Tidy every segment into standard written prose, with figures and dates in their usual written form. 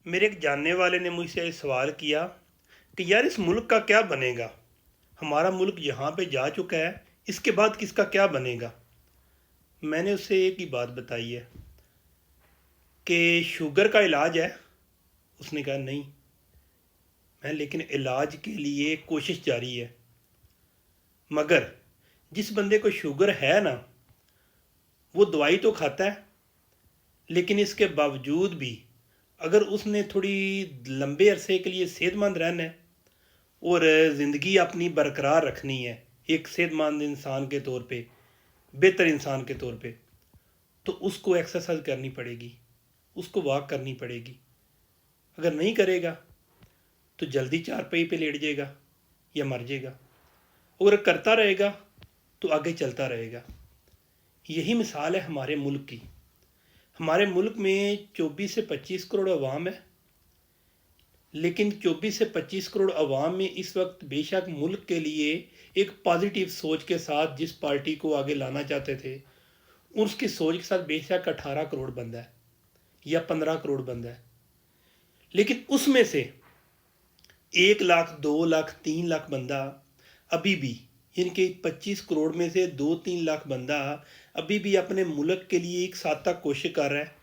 मेरे एक जानने वाले ने मुझसे सवाल किया कि यार इस मुल्क का क्या बनेगा। हमारा मुल्क यहाँ पे जा चुका है, इसके बाद किसका क्या बनेगा। मैंने उससे एक ही बात बताई है कि शुगर का इलाज है। उसने कहा नहीं। लेकिन इलाज के लिए कोशिश जारी है। मगर जिस बंदे को शुगर है ना, वो दवाई तो खाता है, लेकिन इसके बावजूद भी अगर उसने थोड़ी लंबे अरसे के लिए सेहतमंद रहना है और ज़िंदगी अपनी बरकरार रखनी है एक सेहतमंद इंसान के तौर पे, बेहतर इंसान के तौर पे, तो उसको एक्सरसाइज करनी पड़ेगी, उसको वॉक करनी पड़ेगी। अगर नहीं करेगा तो जल्दी चारपाई पे लेट जाएगा या मर जाएगा। और करता रहेगा तो आगे चलता रहेगा। यही मिसाल है हमारे मुल्क की। हमारे मुल्क में 24 से 25 करोड़ अवाम है, लेकिन 24 से 25 करोड़ अवाम में इस वक्त बेशक मुल्क के लिए एक पॉजिटिव सोच के साथ जिस पार्टी को आगे लाना चाहते थे, उसकी सोच के साथ बेशक 18 करोड़ बंदा है या 15 करोड़ बंदा है। लेकिन उसमें से 1 लाख, 2 लाख, 3 लाख बंदा अभी भी, इनके 25 करोड़ में से 2-3 लाख बंदा अभी भी अपने मुल्क के लिए एक सार्थक कोशिश कर रहा है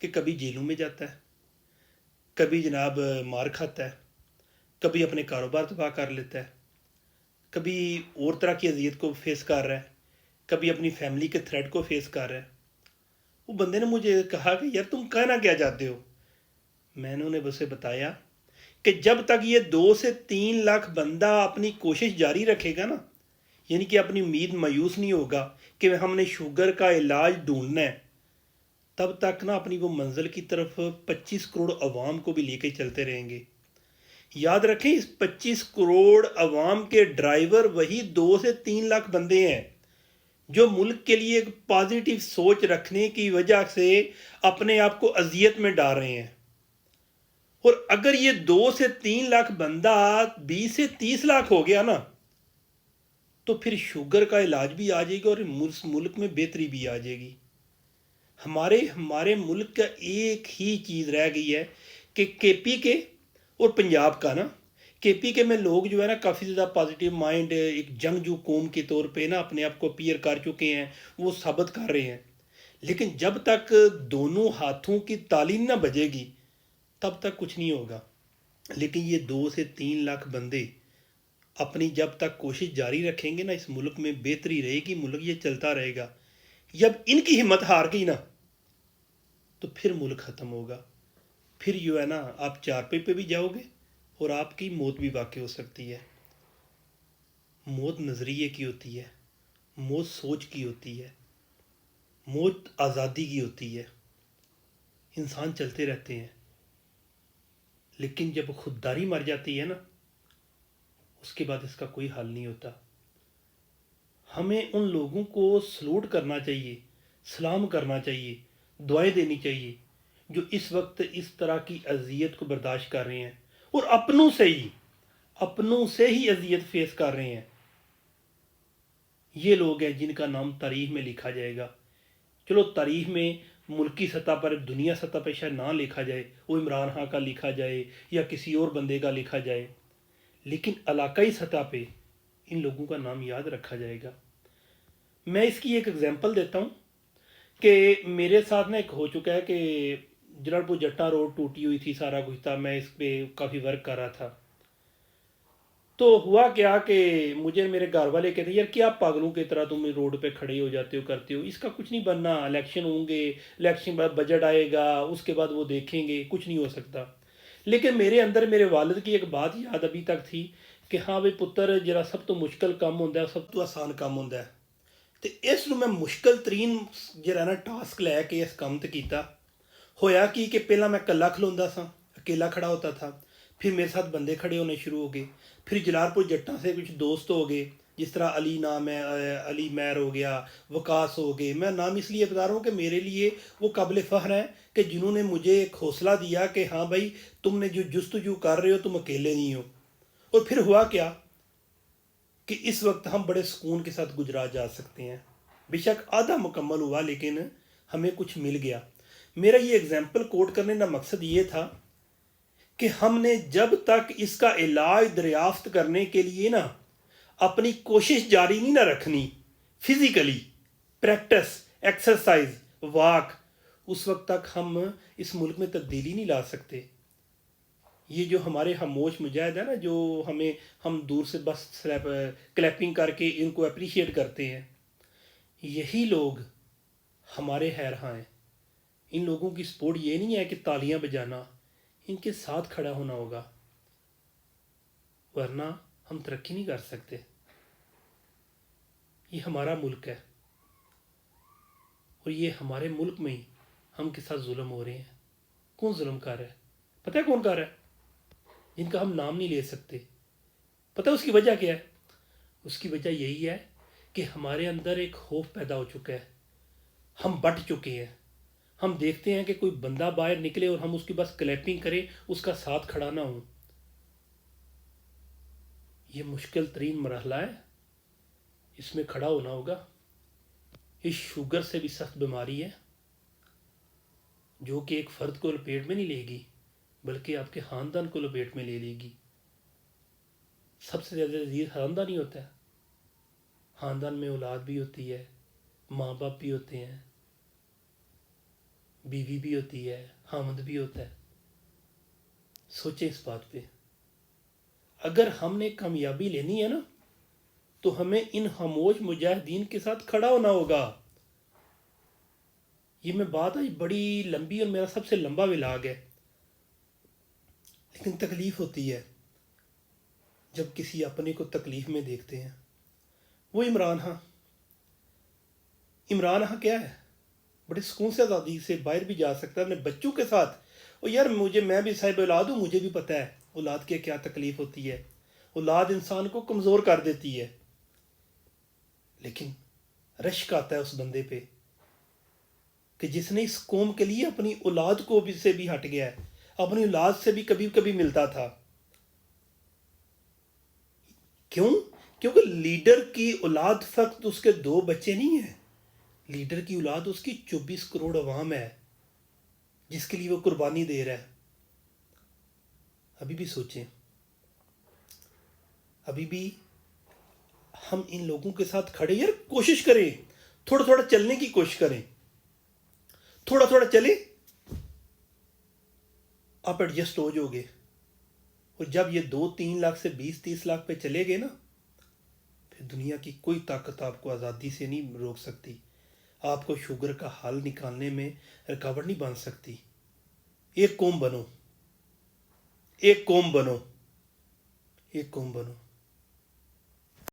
कि कभी जेलों में जाता है, कभी जनाब मार खाता है, कभी अपने कारोबार तबाह कर लेता है, कभी और तरह की अजियत को फेस कर रहा है, कभी अपनी फैमिली के थ्रेट को फेस कर रहा है। वो बंदे ने मुझे कहा कि यार तुम कहना क्या चाहते हो। मैंने उन्हें उसे बताया कि जब तक ये 2 से 3 लाख बंदा अपनी कोशिश जारी रखेगा ना, यानी कि अपनी उम्मीद मायूस नहीं होगा कि हमने शुगर का इलाज ढूंढना है, तब तक ना अपनी वो मंजिल की तरफ 25 करोड़ अवाम को भी लेके चलते रहेंगे। याद रखें, इस 25 करोड़ अवाम के ड्राइवर वही 2 से 3 लाख बंदे हैं जो मुल्क के लिए एक पॉजिटिव सोच रखने की वजह से अपने आप को अजियत में डाल रहे हैं। और अगर ये 2 से 3 लाख बंदा 20 से 30 लाख हो गया ना, तो फिर शुगर का इलाज भी आ जाएगा और मुल्क में बेहतरी भी आ जाएगी। हमारे मुल्क का एक ही चीज़ रह गई है कि केपी के और पंजाब का ना, केपी के में लोग जो है ना काफ़ी ज़्यादा पॉजिटिव माइंड, एक जंगजू कौम के तौर पे ना अपने आप को अपीयर कर चुके हैं, वो साबित कर रहे हैं। लेकिन जब तक दोनों हाथों की ताली ना बजेगी तब तक कुछ नहीं होगा। लेकिन ये 2 से 3 लाख बंदे अपनी जब तक कोशिश जारी रखेंगे ना, इस मुल्क में बेहतरी रहेगी, मुल्क ये चलता रहेगा। जब इनकी हिम्मत हार गई ना, तो फिर मुल्क ख़त्म होगा। फिर जो है ना, आप चारपाई पे भी जाओगे और आपकी मौत भी वाक़ई हो सकती है। मौत नज़रिए की होती है, मौत सोच की होती है, मौत आज़ादी की होती है। इंसान चलते रहते हैं, लेकिन जब खुददारी मर जाती है ना, उसके बाद इसका कोई हल नहीं होता। हमें उन लोगों को सलूट करना चाहिए, सलाम करना चाहिए, दुआएं देनी चाहिए जो इस वक्त इस तरह की अजियत को बर्दाश्त कर रहे हैं और अपनों से ही अजियत फेस कर रहे हैं। ये लोग हैं जिनका नाम तारीख में लिखा जाएगा। चलो तारीख में मुल्की सतह पर, दुनिया सतह पर शायद ना लिखा जाए, वो इमरान खान का लिखा जाए या किसी और बंदे का लिखा जाए, लेकिन इलाकाई सतह पे इन लोगों का नाम याद रखा जाएगा। मैं इसकी एक एग्जांपल देता हूँ कि मेरे साथ ना एक हो चुका है कि जलालपुर जट्टा रोड टूटी हुई थी, सारा कुछ था, मैं इस पर काफ़ी वर्क कर रहा था। तो हुआ क्या कि मुझे मेरे घर वाले कहते यार क्या पागलों की तरह तुम रोड पे खड़े हो जाते हो, करते हो, इसका कुछ नहीं बनना, इलेक्शन होंगे, इलेक्शन बाद बजट आएगा, उसके बाद वो देखेंगे, कुछ नहीं हो सकता। लेकिन मेरे अंदर मेरे वालिद की एक बात याद अभी तक थी कि हाँ भाई पुत्र, जरा सब तो मुश्किल काम होंगे, सब तो आसान काम होंगे। तो इस मैं मुश्किल तरीन जरा ना टास्क लैके इस काम तो किया। होया कि पहला मैं कला खलोंदा सा, अकेला खड़ा होता था, फिर मेरे साथ बंदे खड़े होने शुरू हो गए, फिर जलालपुर जट्टा से कुछ दोस्त हो गए, जिस तरह अली नाम है, अली मैर हो गया, वकास हो गए। मैं नाम इसलिए बता रहा हूँ कि मेरे लिए वो काबिल फ़ख्र हैं कि जिन्होंने मुझे एक हौसला दिया कि हाँ भाई तुमने जो जुस्तजू कर रहे हो तुम अकेले नहीं हो। और फिर हुआ क्या कि इस वक्त हम बड़े सुकून के साथ गुजरात जा सकते हैं। बेशक आधा मुकम्मल हुआ, लेकिन हमें कुछ मिल गया। मेरा ये एग्जाम्पल कोट करने का मकसद ये था کہ ہم نے جب تک اس کا علاج دریافت کرنے کے لیے نا اپنی کوشش جاری نہیں نہ رکھنی، فزیکلی پریکٹس، ایکسرسائز، واک، اس وقت تک ہم اس ملک میں تبدیلی نہیں لا سکتے۔ یہ جو ہمارے خاموش مجاہد ہیں نا، جو ہم دور سے بس کلیپنگ کر کے ان کو اپریشیٹ کرتے ہیں، یہی لوگ ہمارے خیرخواہ ہیں۔ ان لوگوں کی سپورٹ یہ نہیں ہے کہ تالیاں بجانا، ان کے ساتھ کھڑا ہونا ہوگا، ورنہ ہم ترقی نہیں کر سکتے۔ یہ ہمارا ملک ہے، اور یہ ہمارے ملک میں ہی ہم کے ساتھ ظلم ہو رہے ہیں۔ کون ظلم کر رہا ہے؟ پتہ ہے کون کر رہا ہے؟ جن کا ہم نام نہیں لے سکتے۔ پتہ ہے اس کی وجہ کیا ہے؟ اس کی وجہ یہی ہے کہ ہمارے اندر ایک خوف پیدا ہو چکا ہے، ہم بٹ چکے ہیں۔ ہم دیکھتے ہیں کہ کوئی بندہ باہر نکلے اور ہم اس کی بس کلیپنگ کریں، اس کا ساتھ کھڑا نہ ہوں۔ یہ مشکل ترین مرحلہ ہے، اس میں کھڑا ہونا ہوگا۔ اس شوگر سے بھی سخت بیماری ہے، جو کہ ایک فرد کو لپیٹ میں نہیں لے گی، بلکہ آپ کے خاندان کو لپیٹ میں لے لے گی۔ سب سے زیادہ عزیز خاندان ہی ہوتا ہے۔ خاندان میں اولاد بھی ہوتی ہے، ماں باپ بھی ہوتے ہیں، بیوی بھی ہوتی ہے، خامد بھی ہوتا ہے۔ سوچیں اس بات پہ۔ اگر ہم نے کامیابی لینی ہے نا، تو ہمیں ان خاموش مجاہدین کے ساتھ کھڑا ہونا ہوگا۔ یہ میں بات آج بڑی لمبی اور میرا سب سے لمبا ولاگ ہے، لیکن تکلیف ہوتی ہے جب کسی اپنے کو تکلیف میں دیکھتے ہیں۔ وہ عمران خان کیا ہے؟ بڑے سکون سے آزادی سے باہر بھی جا سکتا ہے اپنے بچوں کے ساتھ۔ اور یار میں بھی صاحب اولاد ہوں، مجھے بھی پتہ ہے اولاد کی کیا تکلیف ہوتی ہے۔ اولاد انسان کو کمزور کر دیتی ہے، لیکن رشک آتا ہے اس بندے پہ کہ جس نے اس قوم کے لیے اپنی اولاد کو بھی سے بھی ہٹ گیا ہے، اپنی اولاد سے بھی کبھی کبھی ملتا تھا۔ کیوں؟ کیونکہ لیڈر کی اولاد فقط اس کے 2 بچے نہیں ہیں، لیڈر کی اولاد اس کی 24 کروڑ عوام ہے جس کے لیے وہ قربانی دے رہا ہے۔ ابھی بھی سوچیں، ابھی بھی ہم ان لوگوں کے ساتھ کھڑے، یار کوشش کریں، تھوڑا تھوڑا چلنے کی کوشش کریں، تھوڑا تھوڑا چلیں، آپ ایڈجسٹ ہو جاؤ گے۔ اور جب یہ 2-3 لاکھ سے 20-30 لاکھ پہ چلے گئے نا، پھر دنیا کی کوئی طاقت آپ کو آزادی سے نہیں روک سکتی، آپ کو شوگر کا حل نکالنے میں رکاوٹ نہیں بن سکتی۔ ایک قوم بنو، ایک قوم بنو، ایک قوم بنو۔